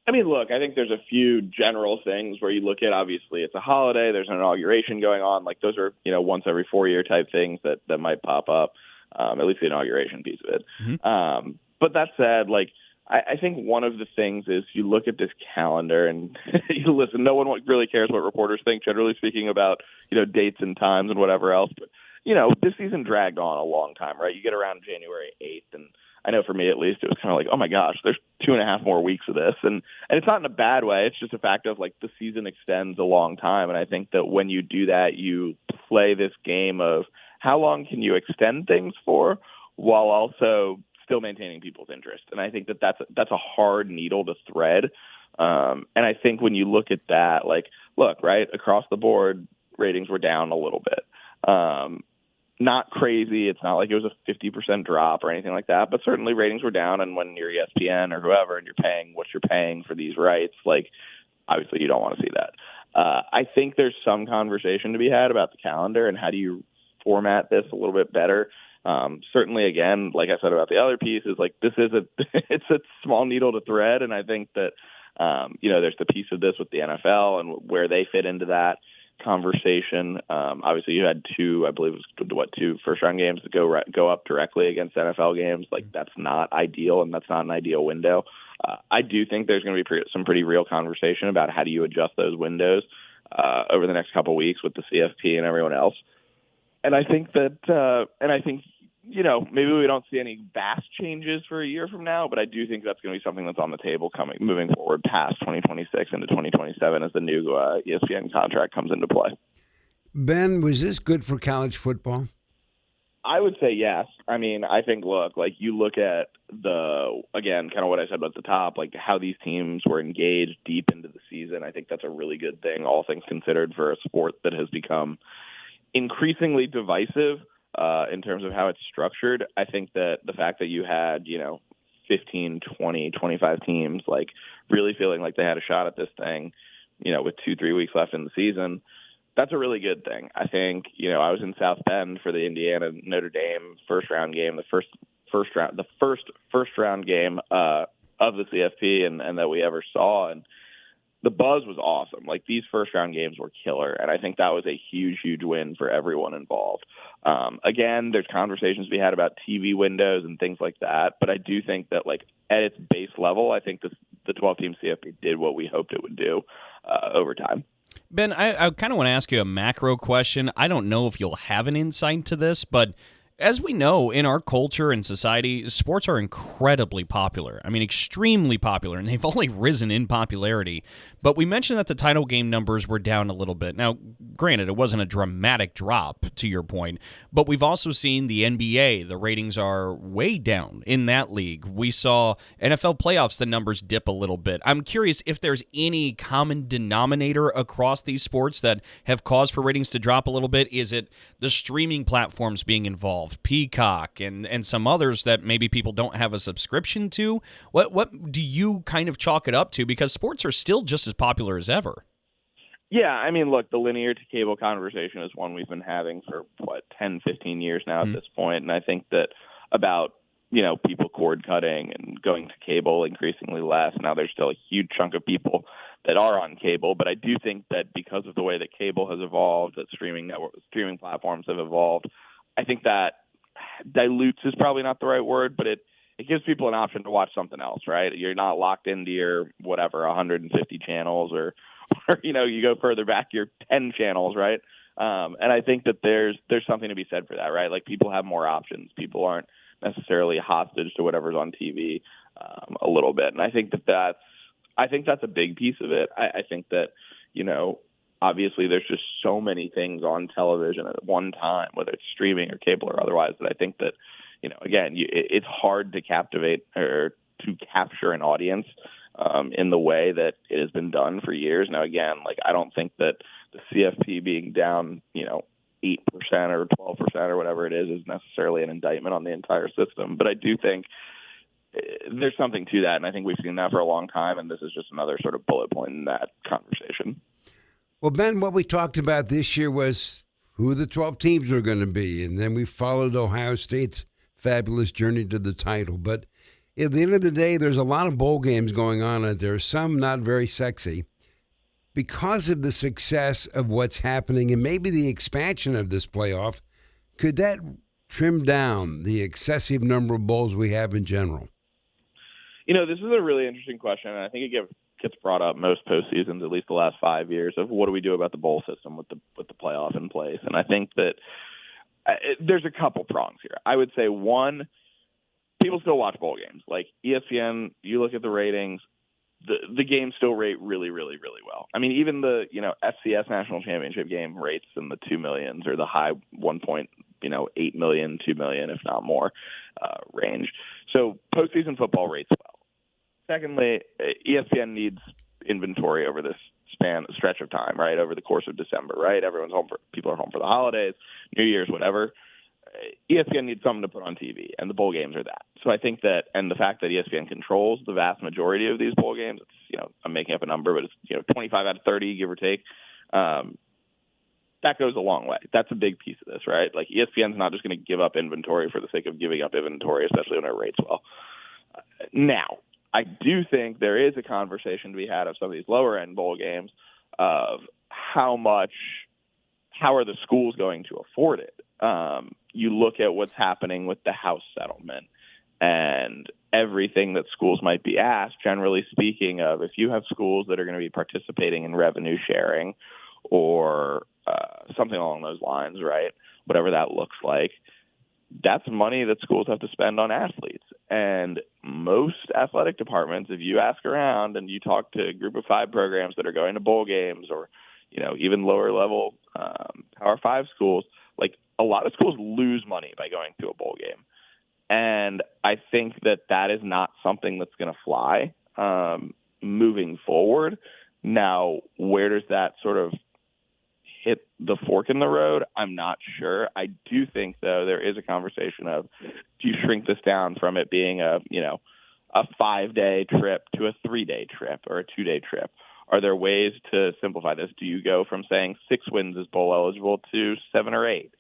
I mean, look, I think there's a few general things where you look at, obviously, it's a holiday, there's an inauguration going on. Like, those are, once every 4-year type things that might pop up, at least the inauguration piece of it. Mm-hmm. But that said, like, I think one of the things is you look at this calendar and you listen, no one really cares what reporters think, generally speaking, about, dates and times and whatever else. But, this season dragged on a long time, right? You get around January 8th, and I know for me at least, it was kind of like, oh my gosh, there's 2.5 more weeks of this. And it's not in a bad way. It's just a fact of, like, the season extends a long time. And I think that when you do that, you play this game of how long can you extend things for while also still maintaining people's interest. And I think that's a hard needle to thread. And I think when you look at that, like, look, right, across the board, ratings were down a little bit. Not crazy. It's not like it was a 50% drop or anything like that, but certainly ratings were down. And when you're ESPN or whoever and you're paying what you're paying for these rights, like, obviously you don't want to see that. I think there's some conversation to be had about the calendar and how do you format this a little bit better. Certainly, again, like I said about the other pieces, like this is it's a small needle to thread, and I think that there's the piece of this with the NFL and where they fit into that conversation. Obviously, you had two first-round games to go up directly against NFL games. Like that's not ideal, and that's not an ideal window. I do think there's going to be some pretty real conversation about how do you adjust those windows over the next couple of weeks with the CFP and everyone else. And I think maybe we don't see any vast changes for a year from now, but I do think that's going to be something that's on the table moving forward past 2026 into 2027 as the new ESPN contract comes into play. Ben, was this good for college football? I would say yes. I mean, I think, you look at kind of what I said at the top, like how these teams were engaged deep into the season. I think that's a really good thing, all things considered, for a sport that has become increasingly divisive in terms of how it's structured. I think that the fact that you had, 15, 20, 25 teams, like really feeling like they had a shot at this thing, with 2-3 weeks left in the season, that's a really good thing. I think, I was in South Bend for the Indiana Notre Dame first round game, the first round game of the CFP and that we ever saw. And the buzz was awesome. Like these first round games were killer. And I think that was a huge, huge win for everyone involved. Again, there's conversations we had about TV windows and things like that. But I do think that at its base level, I think the 12-team CFP did what we hoped it would do over time. Ben, I kind of want to ask you a macro question. I don't know if you'll have an insight to this, but as we know, in our culture and society, sports are incredibly popular. I mean, extremely popular, and they've only risen in popularity. But we mentioned that the title game numbers were down a little bit. Now, granted, it wasn't a dramatic drop, to your point, but we've also seen the NBA. The ratings are way down in that league. We saw NFL playoffs, the numbers dip a little bit. I'm curious if there's any common denominator across these sports that have caused for ratings to drop a little bit. Is it the streaming platforms being involved? Peacock and some others that maybe people don't have a subscription to? What do you kind of chalk it up to? Because sports are still just as popular as ever. Yeah, I mean, look, the linear to cable conversation is one we've been having for 10, 15 years now at this point. And I think that about people cord cutting and going to cable increasingly less. Now there's still a huge chunk of people that are on cable, but I do think that because of the way that cable has evolved, that streaming platforms have evolved, I think that dilutes is probably not the right word, but it gives people an option to watch something else, right? You're not locked into your 150 channels or you go further back, your 10 channels, right? And I think that there's something to be said for that, right? Like people have more options. People aren't necessarily hostage to whatever's on TV a little bit. And I think that's a big piece of it. I think that, obviously, there's just so many things on television at one time, whether it's streaming or cable or otherwise, that I think that, again, it's hard to captivate or to capture an audience in the way that it has been done for years. Now, again, I don't think that the CFP being down, 8% or 12% or whatever it is necessarily an indictment on the entire system. But I do think there's something to that, and I think we've seen that for a long time, and this is just another sort of bullet point in that conversation. Well, Ben, what we talked about this year was who the 12 teams are going to be, and then we followed Ohio State's fabulous journey to the title. But at the end of the day, there's a lot of bowl games going on out there, some not very sexy. Because of the success of what's happening and maybe the expansion of this playoff, could that trim down the excessive number of bowls we have in general? This is a really interesting question, and I think it gets brought up most postseasons, at least the last 5 years, of what do we do about the bowl system with the playoff in place. And I think that there's a couple prongs here. I would say one, people still watch bowl games. Like ESPN, you look at the ratings, the games still rate really, really, really well. I mean, even the FCS national championship game rates in the 2 millions or the high 1.8 million, 2 million, if not more, range. So postseason football rates well. Secondly, ESPN needs inventory over this stretch of time, right? Over the course of December, right? People are home for the holidays, New Year's, whatever. ESPN needs something to put on TV, and the bowl games are that. So I think that, and the fact that ESPN controls the vast majority of these bowl games, it's, I'm making up a number, but it's, 25 out of 30, give or take, that goes a long way. That's a big piece of this, right? Like ESPN's not just going to give up inventory for the sake of giving up inventory, especially when it rates well. Now, I do think there is a conversation to be had of some of these lower end bowl games of how are the schools going to afford it? You look at what's happening with the House settlement and everything that schools might be asked, generally speaking, of if you have schools that are going to be participating in revenue sharing or something along those lines, right? Whatever that looks like, that's money that schools have to spend on athletes. And most athletic departments, if you ask around and you talk to a group of 5 programs that are going to bowl games or, even lower level Power 5 schools, like a lot of schools lose money by going to a bowl game. And I think that is not something that's going to fly moving forward. Now, where does that sort of hit the fork in the road? I'm not sure. I do think, though, there is a conversation of, do you shrink this down from it being a 5-day trip to a 3-day trip or a 2-day trip? Are there ways to simplify this? Do you go from saying 6 wins is bowl eligible to 7 or 8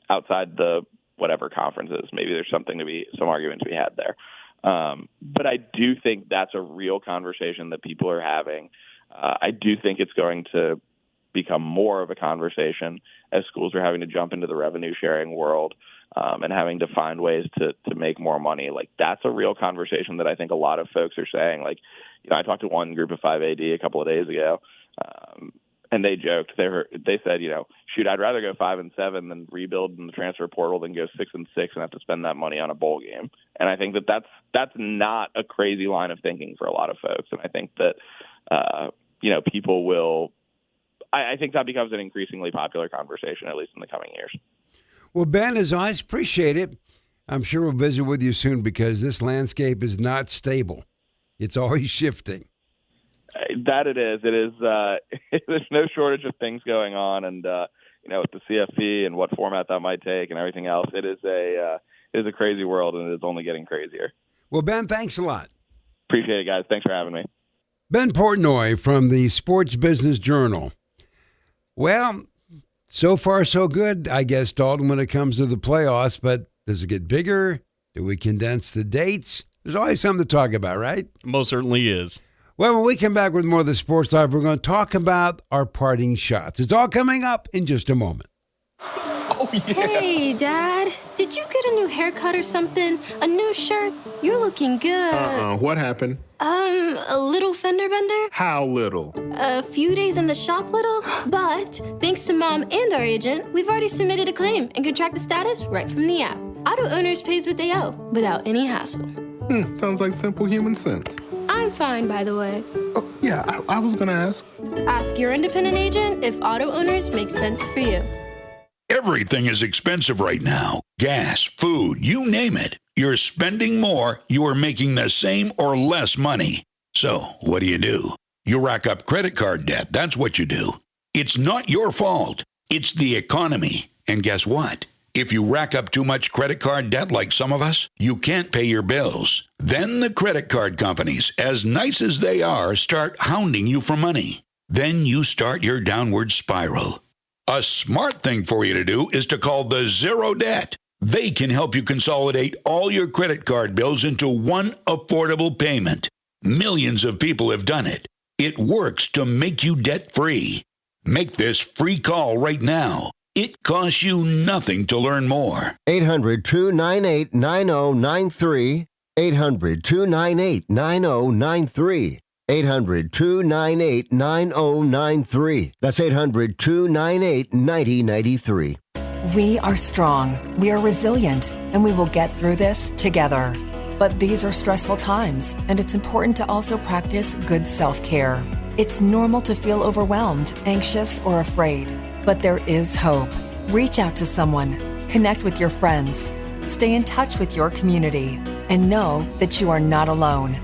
outside the whatever conferences? Maybe there's some argument to be had there. But I do think that's a real conversation that people are having. I do think it's going to become more of a conversation as schools are having to jump into the revenue sharing world and having to find ways to make more money. Like, that's a real conversation that I think a lot of folks are saying. Like, I talked to one group of 5 AD a couple of days ago, and they joked. They said, shoot, I'd rather go 5-7 than rebuild in the transfer portal than go 6-6 and have to spend that money on a bowl game. And I think that's not a crazy line of thinking for a lot of folks. And I think that people will. I think that becomes an increasingly popular conversation, at least in the coming years. Well, Ben, as always, appreciate it. I'm sure we'll visit with you soon because this landscape is not stable. It's always shifting. That it is. It is. There's no shortage of things going on, and with the CFP and what format that might take and everything else, it is a crazy world, and it is only getting crazier. Well, Ben, thanks a lot. Appreciate it, guys. Thanks for having me. Ben Portnoy from the Sports Business Journal. Well, so far so good, I guess, Dalton, when it comes to the playoffs. But does it get bigger? Do we condense the dates? There's always something to talk about, right? Most certainly is. Well, when we come back with more of the Sports Live, we're going to talk about our parting shots. It's all coming up in just a moment. Oh, yeah. Hey, Dad. Did you get a new haircut or something? A new shirt? You're looking good. What happened? A little fender bender? How little? A few days in the shop little, but thanks to Mom and our agent, we've already submitted a claim and can track the status right from the app. Auto owners pays what they owe without any hassle. Sounds like simple human sense. I'm fine, by the way. Oh, yeah, I was gonna ask. Ask your independent agent if auto owners make sense for you. Everything is expensive right now. Gas, food, you name it. You're spending more, you are making the same or less money. So, what do? You rack up credit card debt, that's what you do. It's not your fault. It's the economy. And guess what? If you rack up too much credit card debt like some of us, you can't pay your bills. Then the credit card companies, as nice as they are, start hounding you for money. Then you start your downward spiral. A smart thing for you to do is to call the Zero Debt. They can help you consolidate all your credit card bills into one affordable payment. Millions of people have done it. It works to make you debt-free. Make this free call right now. It costs you nothing to learn more. 800-298-9093. 800-298-9093. 800-298-9093. That's 800-298-9093. We are strong, we are resilient, and we will get through this together. But these are stressful times, and it's important to also practice good self-care. It's normal to feel overwhelmed, anxious, or afraid, but there is hope. Reach out to someone, connect with your friends, stay in touch with your community, and know that you are not alone.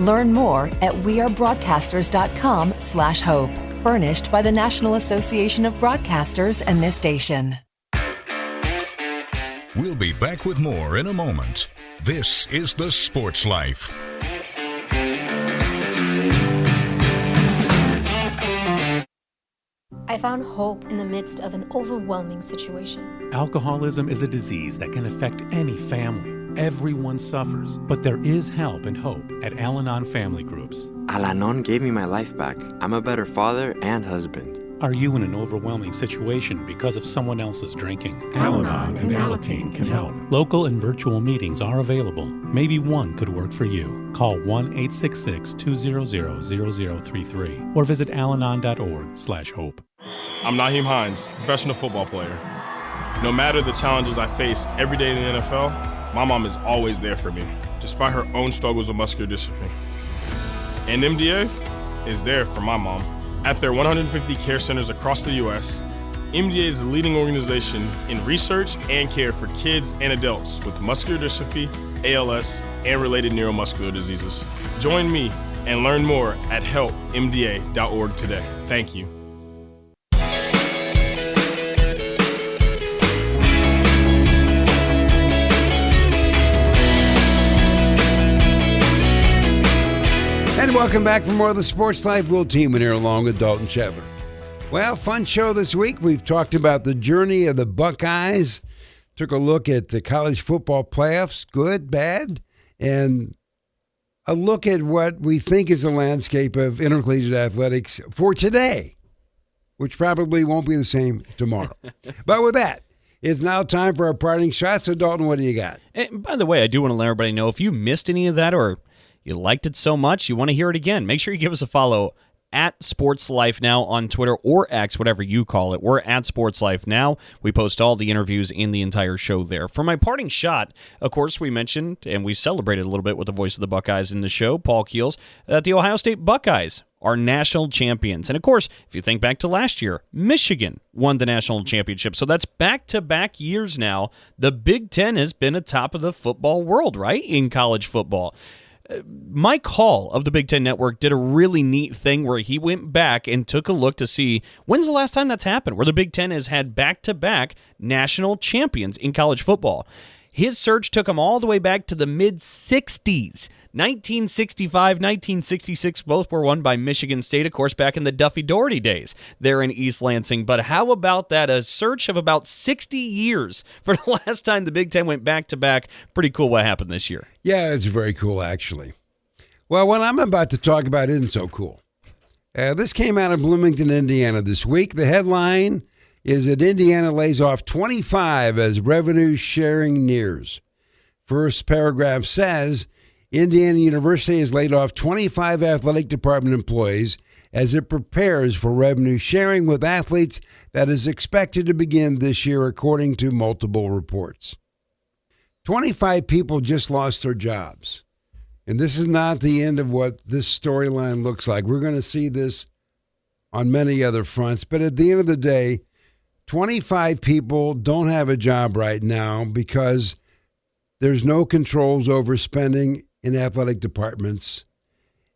Learn more at wearebroadcasters.com/hope. Furnished by the National Association of Broadcasters and this station. We'll be back with more in a moment. This is The Sports Life. I found hope in the midst of an overwhelming situation. Alcoholism is a disease that can affect any family. Everyone suffers, but there is help and hope at Al-Anon Family Groups. Al-Anon gave me my life back. I'm a better father and husband. Are you in an overwhelming situation because of someone else's drinking? Al-Anon and Alateen can help. Local and virtual meetings are available. Maybe one could work for you. Call 1-866-200-0033 or visit alanon.org/hope. I'm Naheem Hines, professional football player. No matter the challenges I face every day in the NFL, my mom is always there for me, despite her own struggles with muscular dystrophy. And MDA is there for my mom. At their 150 care centers across the U.S., MDA is the leading organization in research and care for kids and adults with muscular dystrophy, ALS, and related neuromuscular diseases. Join me and learn more at helpmda.org today. Thank you. And welcome back for more of the Sports Life. Will Teeman here along with Dalton Shetler. Well, fun show this week. We've talked about the journey of the Buckeyes. Took a look at the college football playoffs, good, bad, and a look at what we think is the landscape of intercollegiate athletics for today, which probably won't be the same tomorrow. But with that, it's now time for our parting shot. So, Dalton, what do you got? And by the way, I do want to let everybody know if you missed any of that or you liked it so much, you want to hear it again, make sure you give us a follow at Sports Life Now on Twitter or X, whatever you call it. We're at Sports Life Now. We post all the interviews in the entire show there. For my parting shot, of course, we mentioned and we celebrated a little bit with the voice of the Buckeyes in the show, Paul Keels, that the Ohio State Buckeyes are national champions. And of course, if you think back to last year, Michigan won the national championship. So that's back-to-back years now. The Big Ten has been atop of the football world, right, in college football. Mike Hall of the Big Ten Network did a really neat thing where he went back and took a look to see when's the last time that's happened, where the Big Ten has had back-to-back national champions in college football. His search took him all the way back to the mid-'60s. 1965, 1966, both were won by Michigan State, of course, back in the Duffy Doherty days there in East Lansing. But how about that? A search of about 60 years for the last time the Big Ten went back-to-back. Pretty cool what happened this year. Yeah, it's very cool, actually. Well, what I'm about to talk about isn't so cool. This came out of Bloomington, Indiana this week. The headline is that Indiana lays off 25 as revenue sharing nears. First paragraph says, Indiana University has laid off 25 athletic department employees as it prepares for revenue sharing with athletes that is expected to begin this year, according to multiple reports. 25 people just lost their jobs. And this is not the end of what this storyline looks like. We're going to see this on many other fronts. But at the end of the day, 25 people don't have a job right now because there's no controls over spending in athletic departments.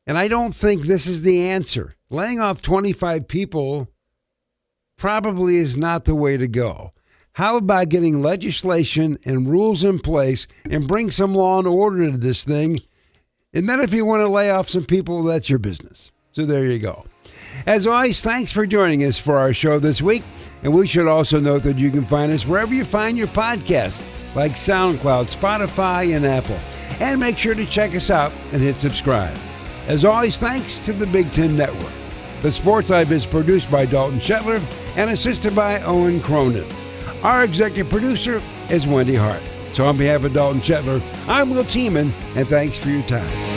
And I don't think this is the answer. Laying off 25 people probably is not the way to go. How about getting legislation and rules in place and bring some law and order to this thing? And then if you want to lay off some people, that's your business. So there you go. As always, thanks for joining us for our show this week. And we should also note that you can find us wherever you find your podcasts, like SoundCloud, Spotify, and Apple. And make sure to check us out and hit subscribe. As always, thanks to the Big Ten Network. The Sports Life is produced by Dalton Shetler and assisted by Owen Cronin. Our executive producer is Wendy Hart. So on behalf of Dalton Shetler, I'm Will Teeman, and thanks for your time.